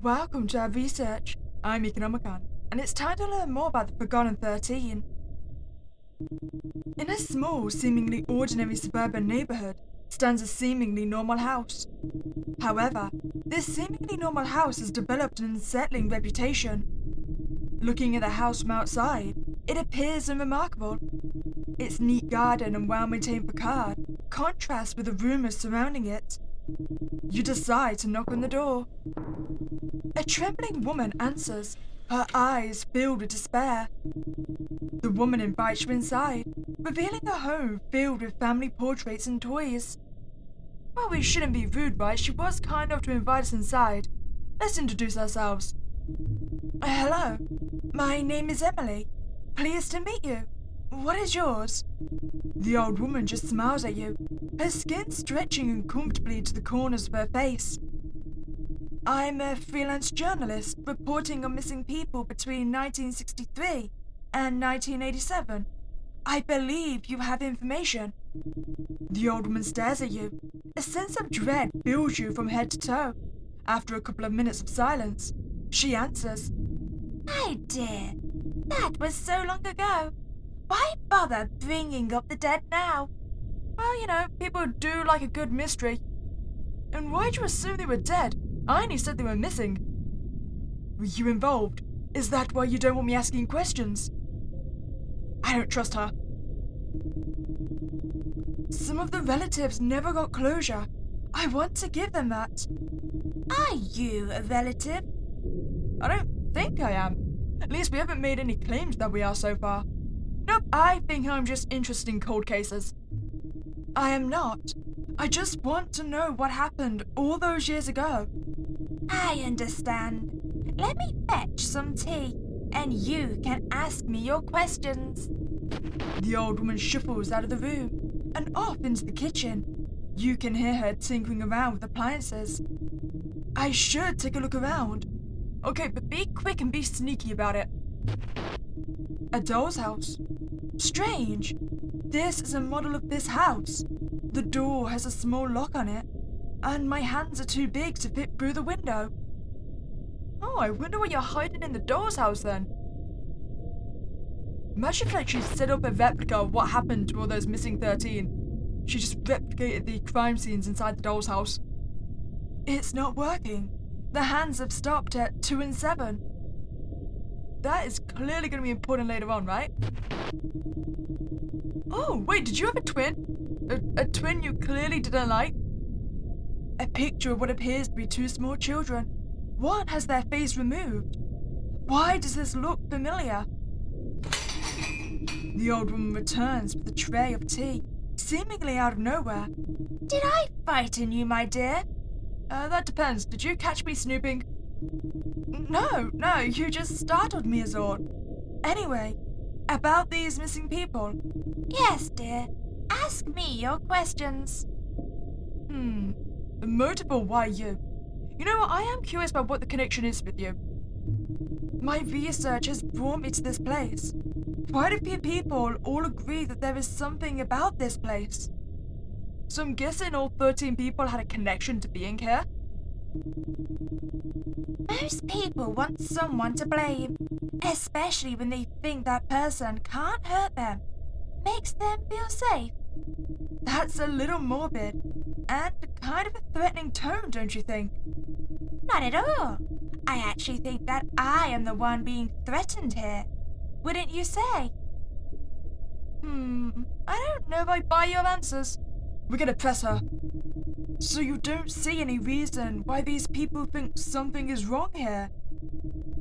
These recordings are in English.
Welcome to our research. I'm Meek Nomicon, and it's time to learn more about the Forgotten 13. In a small, seemingly ordinary suburban neighborhood stands a seemingly normal house. However, this seemingly normal house has developed an unsettling reputation. Looking at the house from outside, it appears unremarkable. Its neat garden and well-maintained facade contrast with the rumors surrounding it. You decide to knock on the door. A trembling woman answers, her eyes filled with despair. The woman invites you inside, revealing a home filled with family portraits and toys. Well, we shouldn't be rude, right? She was kind enough to invite us inside. Let's introduce ourselves. Hello, my name is Emily. Pleased to meet you. What is yours? The old woman just smiles at you, her skin stretching uncomfortably to the corners of her face. I'm a freelance journalist reporting on missing people between 1963 and 1987. I believe you have information. The old woman stares at you. A sense of dread fills you from head to toe. After a couple of minutes of silence, she answers, "My dear, that was so long ago. Why bother bringing up the dead now?" Well, you know, people do like a good mystery. And why'd you assume they were dead? I only said they were missing. Were you involved? Is that why you don't want me asking questions? I don't trust her. Some of the relatives never got closure. I want to give them that. Are you a relative? I don't think I am. At least we haven't made any claims that we are so far. Nope, I think I'm just interested in cold cases. I am not. I just want to know what happened all those years ago. I understand. Let me fetch some tea, and you can ask me your questions. The old woman shuffles out of the room and off into the kitchen. You can hear her tinkering around with appliances. I should take a look around. Okay, but be quick and be sneaky about it. A doll's house. Strange. This is a model of this house. The door has a small lock on it, and my hands are too big to fit through the window. Oh, I wonder what you're hiding in the doll's house then. Imagine if she set up a replica of what happened to all those missing 13. She just replicated the crime scenes inside the doll's house. It's not working. The hands have stopped at 2 and 7. That is clearly going to be important later on, right? Oh, wait, did you have a twin? A twin you clearly didn't like? A picture of what appears to be 2 small children. One has their face removed. Why does this look familiar? The old woman returns with a tray of tea, seemingly out of nowhere. Did I frighten you, my dear? That depends. Did you catch me snooping? No, you just startled me is all. Anyway, about these missing people. Yes, dear. Ask me your questions. The motive or why you? You know what, I am curious about what the connection is with you. My research has brought me to this place. Quite a few people all agree that there is something about this place. So I'm guessing all 13 people had a connection to being here? Most people want someone to blame, especially when they think that person can't hurt them, makes them feel safe. That's a little morbid, and kind of a threatening tone, don't you think? Not at all. I actually think that I am the one being threatened here. Wouldn't you say? I don't know if I buy your answers. We're gonna press her. So you don't see any reason why these people think something is wrong here?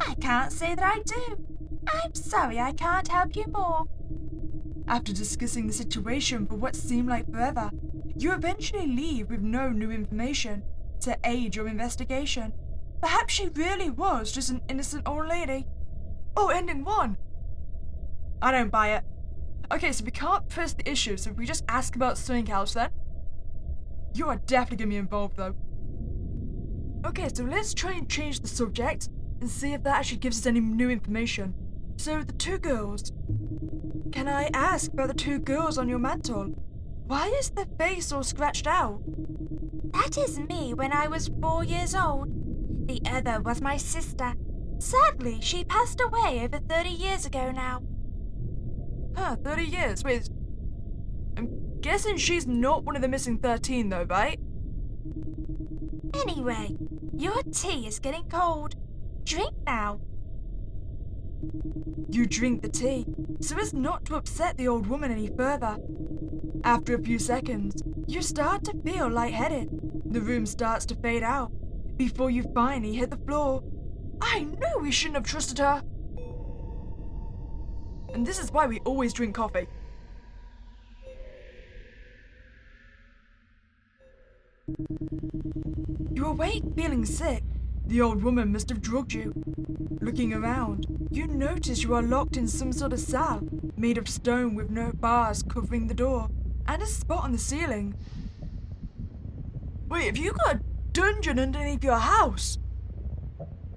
I can't say that I do. I'm sorry I can't help you more. After discussing the situation for what seemed like forever, you eventually leave with no new information to aid your investigation. Perhaps she really was just an innocent old lady. Oh, ending 1. I don't buy it. Okay, so we can't press the issue, so we just ask about something else then? You are definitely going to be involved though. Okay, so let's try and change the subject and see if that actually gives us any new information. So the 2 girls. Can I ask about the 2 girls on your mantle? Why is their face all scratched out? That is me when I was 4 years old. The other was my sister. Sadly, she passed away over 30 years ago now. Huh, 30 years? Wait, I'm guessing she's not one of the missing 13 though, right? Anyway, your tea is getting cold. Drink now. You drink the tea, so as not to upset the old woman any further. After a few seconds, you start to feel lightheaded. The room starts to fade out, before you finally hit the floor. I knew we shouldn't have trusted her. And this is why we always drink coffee. You awake feeling sick. The old woman must have drugged you. Looking around, you notice you are locked in some sort of cell, made of stone with no bars covering the door, and a spot on the ceiling. Wait, have you got a dungeon underneath your house?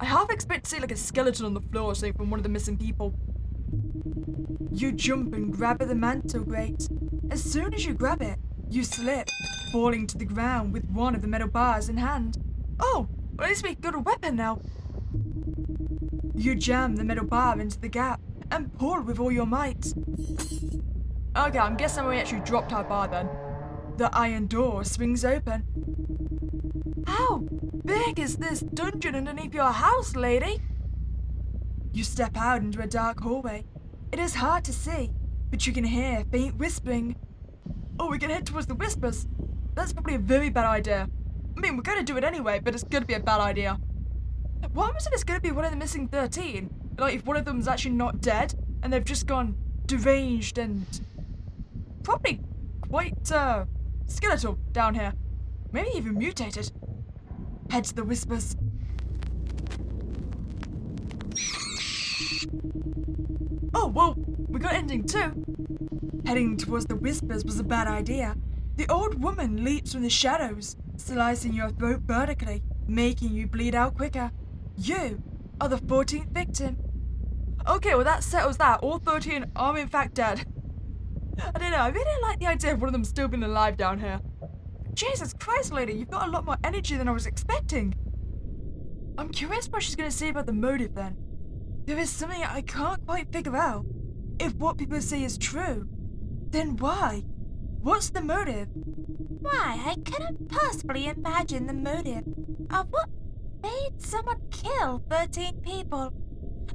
I half expect to see like a skeleton on the floor or something from one of the missing people. You jump and grab at the mantle grate. As soon as you grab it, you slip, falling to the ground with one of the metal bars in hand. Oh, well, at least we got a weapon now. You jam the metal bar into the gap and pull with all your might. Okay, I'm guessing we actually dropped our bar then. The iron door swings open. How big is this dungeon underneath your house, lady? You step out into a dark hallway. It is hard to see, but you can hear faint whispering. Oh, we can head towards the whispers. That's probably a very bad idea. I mean, we're going to do it anyway, but it's going to be a bad idea. What happens if it's going to be one of the missing 13? Like, if one of them's actually not dead, and they've just gone deranged and probably quite, skeletal down here. Maybe even mutated. Head to the whispers. Oh, well, we got ending too. Heading towards the whispers was a bad idea. The old woman leaps from the shadows, slicing your throat vertically, making you bleed out quicker. You are the 14th victim. Okay, well that settles that. All 13 are in fact dead. I don't know, I really like the idea of one of them still being alive down here. Jesus Christ, lady, you've got a lot more energy than I was expecting. I'm curious what she's going to say about the motive then. There is something I can't quite figure out. If what people say is true, then why? What's the motive? Why, I cannot possibly imagine the motive of what made someone kill 13 people.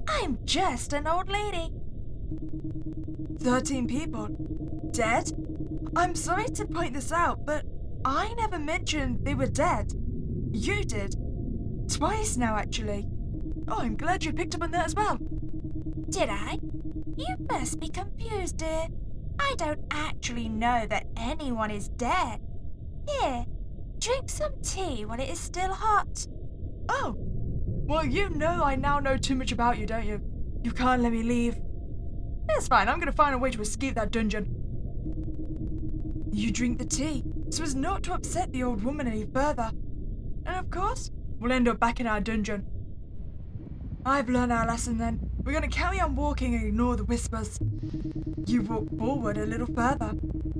I'm just an old lady. 13 people? Dead? I'm sorry to point this out, but I never mentioned they were dead. You did. Twice now, actually. Oh, I'm glad you picked up on that as well. Did I? You must be confused, dear. I don't actually know that anyone is dead. Here, drink some tea while it is still hot. Oh, well, you know I now know too much about you, don't you? You can't let me leave. It's fine, I'm gonna find a way to escape that dungeon. You drink the tea, so as not to upset the old woman any further. And of course, we'll end up back in our dungeon. I've learned our lesson then. We're gonna carry on walking and ignore the whispers. You walk forward a little further,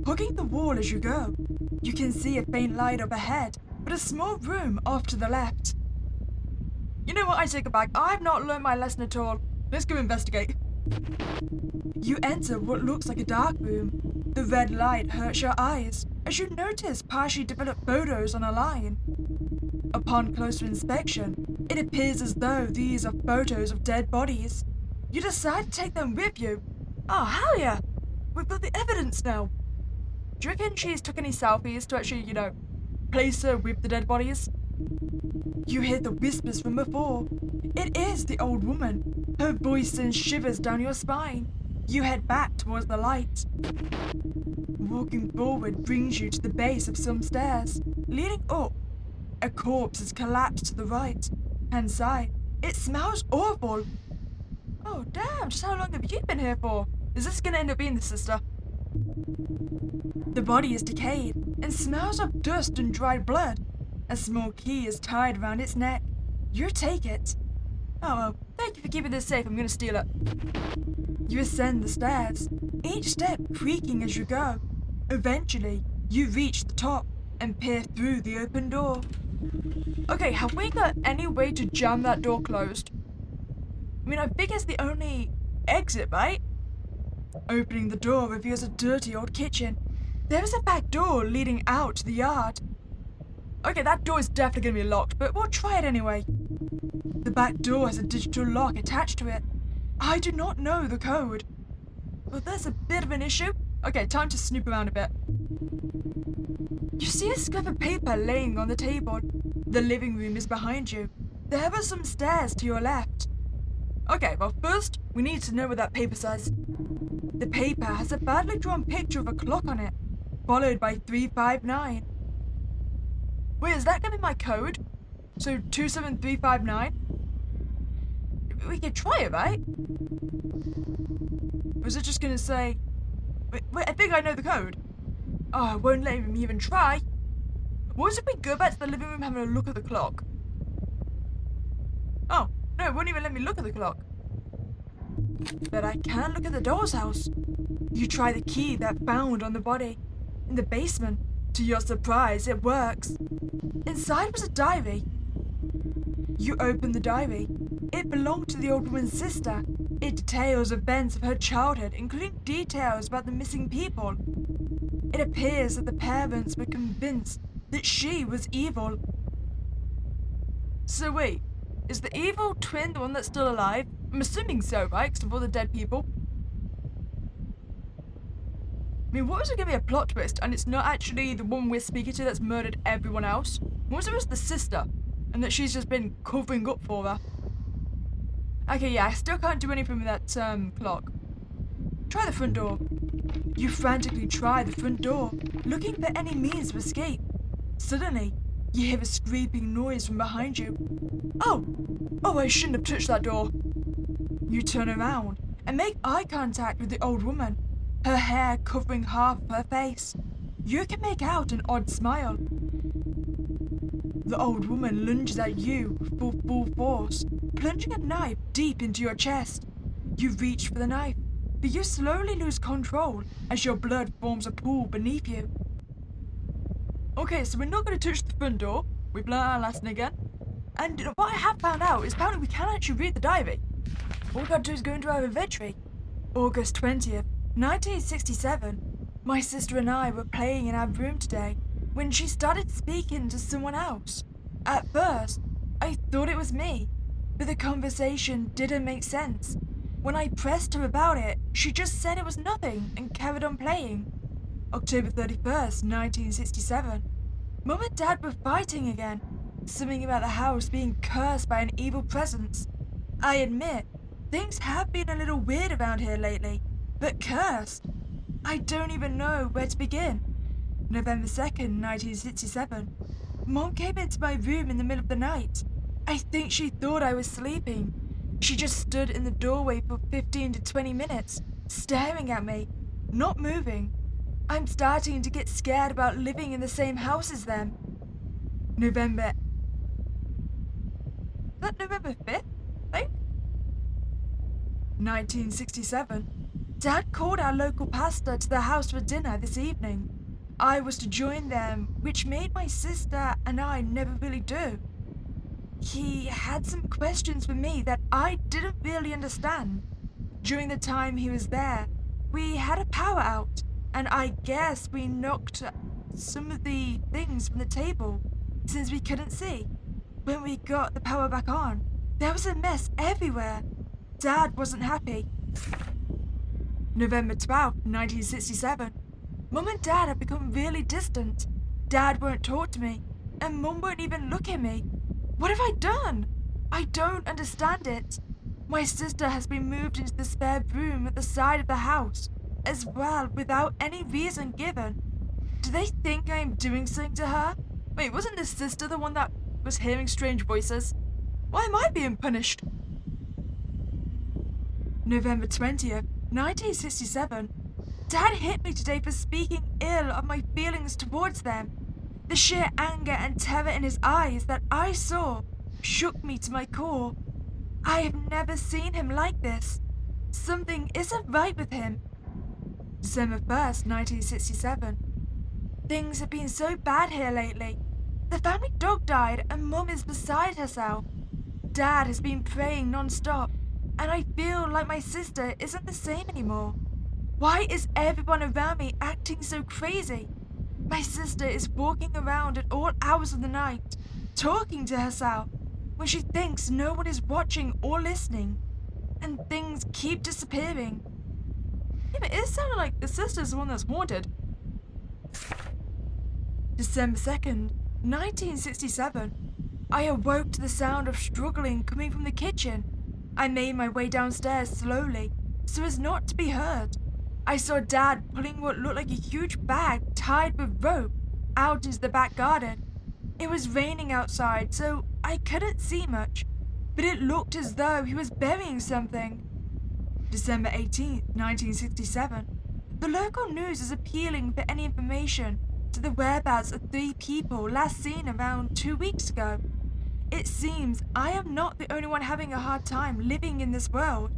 hugging the wall as you go. You can see a faint light up ahead, but a small room off to the left. You know what, I take it back. I've not learned my lesson at all. Let's go investigate. You enter what looks like a dark room. The red light hurts your eyes as you notice partially developed photos on a line. Upon closer inspection, it appears as though these are photos of dead bodies. You decide to take them with you. Oh, hell yeah! We've got the evidence now. Do you reckon she's took any selfies to actually, place her with the dead bodies? You hear the whispers from before. It is the old woman. Her voice sends shivers down your spine. You head back towards the light. Walking forward brings you to the base of some stairs. Leading up, a corpse is collapsed to the right hand side. It smells awful. Oh damn, just how long have you been here for? Is this gonna end up being the sister? The body is decayed and smells of dust and dried blood. A small key is tied around its neck. You take it. Oh well, thank you for keeping this safe. I'm gonna steal it. You ascend the stairs, each step creaking as you go. Eventually, you reach the top and peer through the open door. Okay, have we got any way to jam that door closed? I mean, I think it's the only exit, right? Opening the door reveals a dirty old kitchen. There is a back door leading out to the yard. Okay, that door is definitely going to be locked, but we'll try it anyway. The back door has a digital lock attached to it. I do not know the code. Well, there's a bit of an issue. Okay, time to snoop around a bit. You see a scrap of paper laying on the table. The living room is behind you. There are some stairs to your left. Okay, well first, we need to know what that paper says. The paper has a badly drawn picture of a clock on it, followed by 359. Wait, is that gonna be my code? So 27359? We could try it, right? Or is it just gonna say... Wait, I think I know the code. Oh, it won't let me even try. What if we go back to the living room having a look at the clock? Oh, no, it won't even let me look at the clock. But I can look at the doll's house. You try the key that found on the body. In the basement. To your surprise, it works. Inside was a diary. You open the diary. It belonged to the old woman's sister. It details events of her childhood, including details about the missing people. It appears that the parents were convinced that she was evil. So wait, is the evil twin the one that's still alive? I'm assuming so, right? Because of all the dead people. I mean, what was it gonna be a plot twist and it's not actually the one we're speaking to that's murdered everyone else? What was it was the sister? And that she's just been covering up for her? Okay, yeah, I still can't do anything with that, clock. Try the front door. You frantically try the front door, looking for any means of escape. Suddenly, you hear a scraping noise from behind you. Oh, I shouldn't have touched that door. You turn around and make eye contact with the old woman, her hair covering half of her face. You can make out an odd smile. The old woman lunges at you with full force, plunging a knife deep into your chest. You reach for the knife, but you slowly lose control as your blood forms a pool beneath you. Okay, so we're not going to touch the front door. We've learned our lesson again. And what I have found out is apparently we can actually read the diary. All we got to do is go into our inventory. August 20th, 1967. My sister and I were playing in our room today when she started speaking to someone else. At first, I thought it was me, but the conversation didn't make sense. When I pressed her about it, she just said it was nothing and carried on playing. October 31st, 1967. Mum and Dad were fighting again. Something about the house being cursed by an evil presence. I admit, things have been a little weird around here lately, but cursed? I don't even know where to begin. November 2nd, 1967. Mom came into my room in the middle of the night. I think she thought I was sleeping. She just stood in the doorway for 15 to 20 minutes, staring at me, not moving. I'm starting to get scared about living in the same house as them. November 5th, I think? 1967. Dad called our local pastor to the house for dinner this evening. I was to join them, which made my sister and I never really do. He had some questions for me that I didn't really understand. During the time he was there, we had a power out, and I guess we knocked some of the things from the table since we couldn't see. When we got the power back on, there was a mess everywhere. Dad wasn't happy. November 12th, 1967. Mum and Dad have become really distant. Dad won't talk to me, and Mum won't even look at me. What have I done? I don't understand it. My sister has been moved into the spare room at the side of the house, as well, without any reason given. Do they think I am doing something to her? Wait, wasn't this sister the one that was hearing strange voices? Why am I being punished? November 20th, 1967. Dad hit me today for speaking ill of my feelings towards them. The sheer anger and terror in his eyes that I saw shook me to my core. I have never seen him like this. Something isn't right with him. December 1st, 1967. Things have been so bad here lately. The family dog died and Mum is beside herself. Dad has been praying non-stop, and I feel like my sister isn't the same anymore. Why is everyone around me acting so crazy? My sister is walking around at all hours of the night, talking to herself when she thinks no one is watching or listening, and things keep disappearing. Yeah, but it sounded like the sister's the one that's haunted. December 2nd, 1967. I awoke to the sound of struggling coming from the kitchen. I made my way downstairs slowly, so as not to be heard. I saw Dad pulling what looked like a huge bag tied with rope out into the back garden. It was raining outside, so I couldn't see much, but it looked as though he was burying something. December 18th, 1967. The local news is appealing for any information to the whereabouts of 3 people last seen around 2 weeks ago. It seems I am not the only one having a hard time living in this world.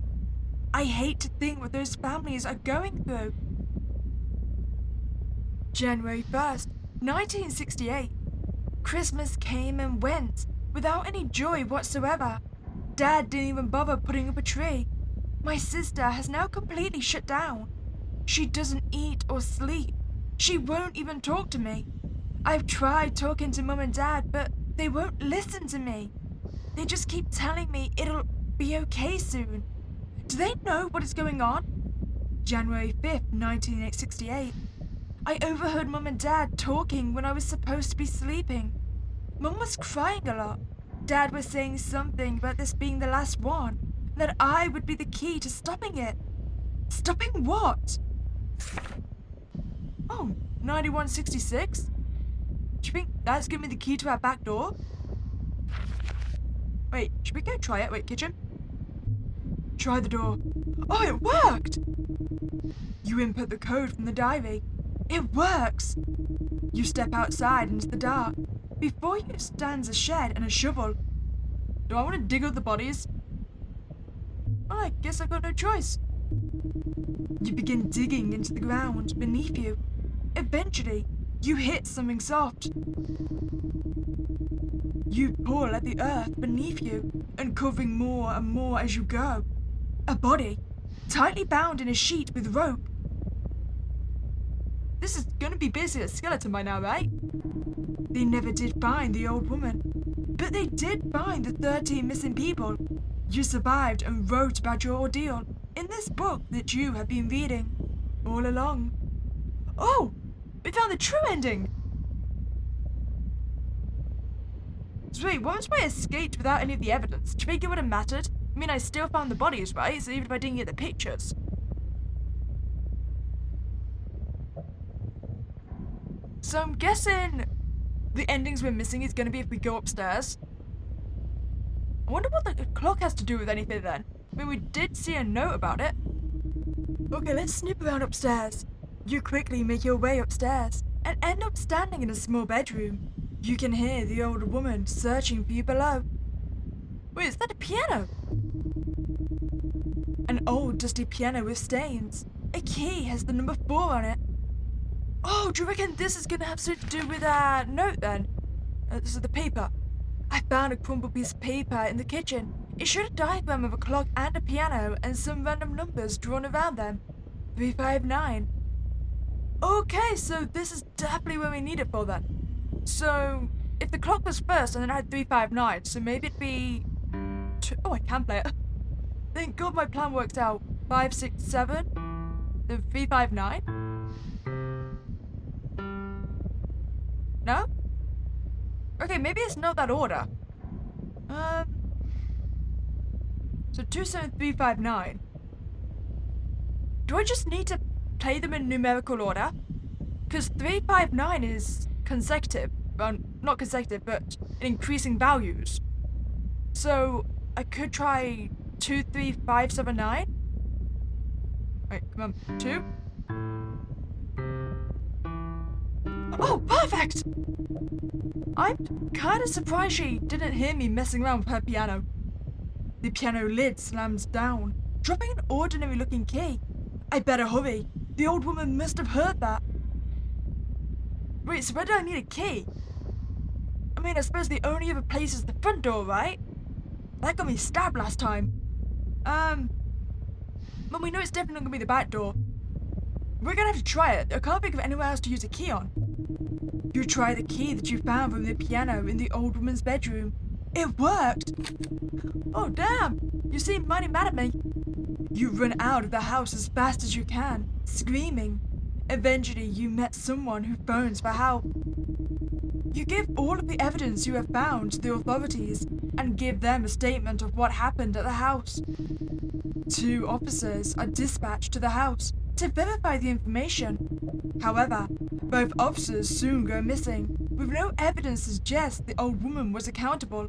I hate to think what those families are going through. January 1st, 1968. Christmas came and went without any joy whatsoever. Dad didn't even bother putting up a tree. My sister has now completely shut down. She doesn't eat or sleep. She won't even talk to me. I've tried talking to Mum and Dad, but they won't listen to me. They just keep telling me it'll be okay soon. Do they know what is going on? January 5th, 1968. I overheard Mum and Dad talking when I was supposed to be sleeping. Mum was crying a lot. Dad was saying something about this being the last one, that I would be the key to stopping it. Stopping what? Oh, 9166? Do you think that's giving me the key to our back door? Wait, should we go try it? Wait, kitchen? Try the door. Oh, it worked! You input the code from the diary. It works! You step outside into the dark. Before you stands a shed and a shovel. Do I want to dig up the bodies? Well, I guess I've got no choice. You begin digging into the ground beneath you. Eventually, you hit something soft. You pull at the earth beneath you, uncovering more and more as you go. A body, tightly bound in a sheet with rope. This is gonna be basically a skeleton by now, right? They never did find the old woman, but they did find the 13 missing people. You survived and wrote about your ordeal in this book that you have been reading all along. Oh, we found the true ending! So wait, what if I escaped without any of the evidence? Do you think it would have mattered? I mean, I still found the bodies, right? So even if I didn't get the pictures. So I'm guessing the endings we're missing is going to be if we go upstairs. I wonder what the clock has to do with anything then. I mean, we did see a note about it. Okay, let's snoop around upstairs. You quickly make your way upstairs and end up standing in a small bedroom. You can hear the old woman searching for you below. Wait, is that a piano? An old dusty piano with stains. A key has the number 4 on it. Oh, do you reckon this is going to have something to do with our note then? This is the paper. I found a crumpled piece of paper in the kitchen. It showed a diagram of a clock and a piano and some random numbers drawn around them. 359. Okay, so this is definitely what we need it for then. So, if the clock was first and then I had 359, so maybe it'd be... Oh, I can play it. Thank God my plan worked out. 567, then 359. No? Okay, maybe it's not that order. So 27359. Do I just need to play them in numerical order? Because 359 is consecutive. Well, not consecutive, but in increasing values. So I could try 23579. Wait, come on. 2. Oh, perfect! I'm kind of surprised she didn't hear me messing around with her piano. The piano lid slams down, dropping an ordinary-looking key. I better hurry. The old woman must have heard that. Wait, so where do I need a key? I suppose the only other place is the front door, right? That got me stabbed last time. But we know it's definitely gonna be the back door. We're gonna have to try it. I can't think of anywhere else to use a key on. You try the key that you found from the piano in the old woman's bedroom. It worked! Oh damn! You seem mighty mad at me. You run out of the house as fast as you can, screaming. Eventually you met someone who phones for help. You give all of the evidence you have found to the authorities and give them a statement of what happened at the house. 2 officers are dispatched to the house to verify the information. However, both officers soon go missing, with no evidence to suggest the old woman was accountable.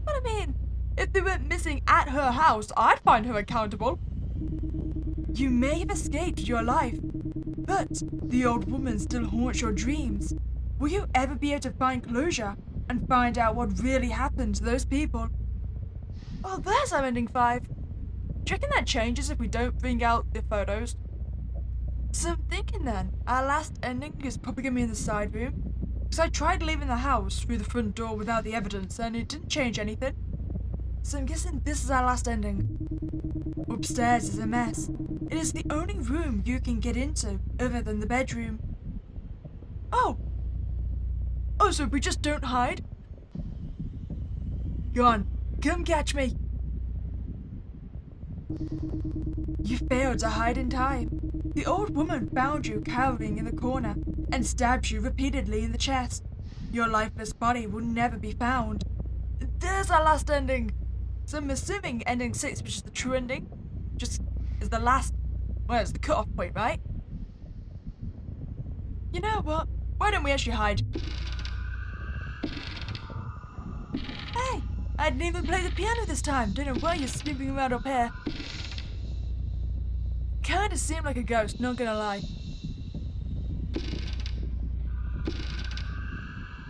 But I mean, if they went missing at her house, I'd find her accountable. You may have escaped your life, but the old woman still haunts your dreams. Will you ever be able to find closure and find out what really happened to those people? Oh, there's our ending 5. Do you reckon that changes if we don't bring out the photos? So I'm thinking then, our last ending is probably going to be in the side room. Because I tried leaving the house through the front door without the evidence and it didn't change anything. So I'm guessing this is our last ending. Upstairs is a mess. It is the only room you can get into other than the bedroom. Oh, so we just don't hide? Go on, come catch me. You failed to hide in time. The old woman found you cowering in the corner and stabbed you repeatedly in the chest. Your lifeless body will never be found. There's our last ending. So I'm assuming ending 6, which is the true ending, just is the last, well, it's the cut-off point, right? You know what? Why don't we actually hide? Hey, I didn't even play the piano this time. Don't know why you're snooping around up here. Kinda seemed like a ghost, not gonna lie.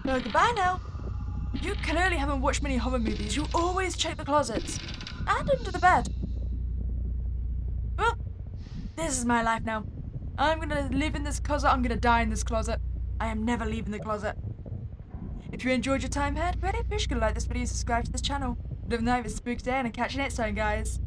No, goodbye now. You clearly haven't watched many horror movies. You always check the closets. And under the bed. Well, this is my life now. I'm gonna live in this closet. I'm gonna die in this closet. I am never leaving the closet. If you enjoyed your time here, I'd really appreciate you to like this video and subscribe to this channel. Live a night with a spooky day and I'll catch you next time, guys.